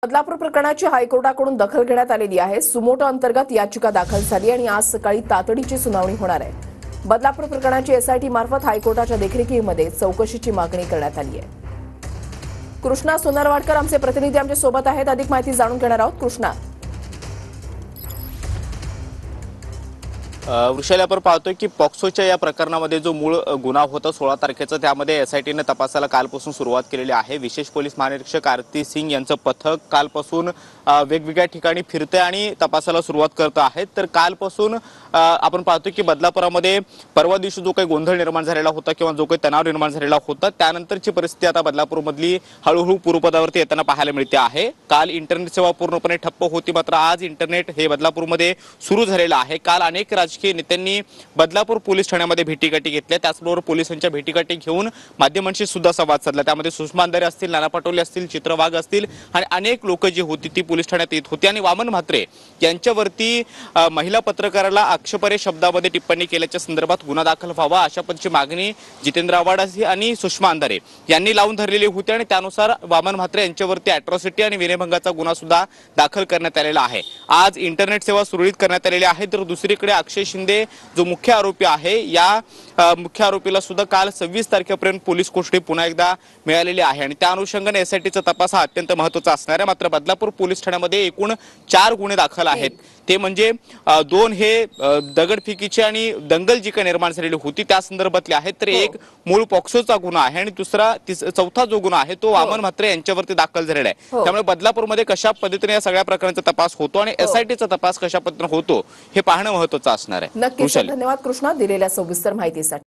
बदलापूर प्रकरणाची हायकोर्टाकडून दखल घेण्यात आलेली आहे। सुमोटो अंतर्गत याचिका दाखल झाली आणि आज सकाळी तातडीची सुनावणी होणार आहे। बदलापूर प्रकरणाची एसआयटी मार्फत हायकोर्टाच्या देखरेखीमध्ये चौकशीची मागणी करण्यात आली आहे। कृष्णा सोनरवाडकर आमचे प्रतिनिधी आमच्या सोबत आहेत, अधिक माहिती जाणून घेणार आहोत। कृष्णा, वृषाली, आपण पाहतोय की पॉक्सोच्या या प्रकरणामध्ये जो मूळ गुन्हा होता 16 तारखेचा, त्यामध्ये एसआयटीने तपासाला कालपासून सुरुवात केलेली आहे। विशेष पोलीस महानिरीक्षक आरती सिंग यांचं पथक कालपासून वेगवेगळ्या ठिकाणी फिरते आणि तपासाला सुरुवात करत आहेत। तर कालपासून आपण पाहतोय की बदलापुरामध्ये परवा दिवशी जो काही गोंधळ निर्माण झालेला होता किंवा जो काही तणाव निर्माण झालेला होता, त्यानंतरची परिस्थिती आता बदलापूरमधली हळूहळू पूर्वपदावरती येताना पाहायला मिळते आहे। काल इंटरनेट सेवा पूर्णपणे ठप्प होती, मात्र आज इंटरनेट हे बदलापूरमध्ये सुरू झालेलं आहे। काल अनेक राजकीय नेत्यांनी बदलापूर पोलीस ठाण्यामध्ये भेटीगाठी घेतल्या, त्याचबरोबर पोलिसांच्या भेटीगाठी घेऊन माध्यमांशी सुद्धा संवाद साधला। त्यामध्ये सुषमा अंधारे असतील, नाना पटोले असतील, चित्र वाघ असतील आणि अनेक लोक जी होती ती पोलीस ठाण्यात येत होती आणि वामन म्हात्रे यांच्यावरती महिला पत्रकाराला आक्षेपार्ह शब्दामध्ये टिप्पणी केल्याच्या संदर्भात गुन्हा दाखल व्हावा अशा पद्धतीची मागणी जितेंद्र आव्हाड आणि सुषमा अंधारे यांनी लावून धरलेली होती आणि त्यानुसार वामन म्हात्रे यांच्यावरती अॅट्रॉसिटी आणि विनयभंगाचा गुन्हा सुद्धा दाखल करण्यात आलेला आहे। आज इंटरनेट सेवा सुरळीत करण्यात आलेली आहे। तर दुसरीकडे अक्षय शिंदे जो मुख्य आरोपी आहे, या मुख्य आरोपीला सुद्धा काल 26 तारखेपर्यंत पोलीस कोठडी पुन्हा एकदा मिळालेली आहे आणि त्या अनुषंगाने एसआयटीचा तपास हा अत्यंत महत्त्वाचा असणार आहे। मात्र बदलापूर पोलीस ठाण्यामध्ये एकूण 4 गुन्हे दाखल आहेत। ते म्हणजे 2 हे दगडफेकीचे आणि दंगल जी काही निर्माण झालेली होती त्या संदर्भातले आहेत, तर एक मूळ पॉक्सोचा गुन्हा आहे आणि चौथा जो गुन्हा आहे तो वामन म्हात्रे यांच्यावरती दाखल झालेला आहे। त्यामुळे बदलापूरमध्ये कशा पद्धतीने या सगळ्या प्रकरणाचा तपास होतो आणि एसआयटीचा तपास कशा पद्धतीने होतो हे पाहणं महत्त्वाचं असणार आहे। नक्कीच, धन्यवाद कृष्णा दिलेल्या सविस्तर माहितीसाठी।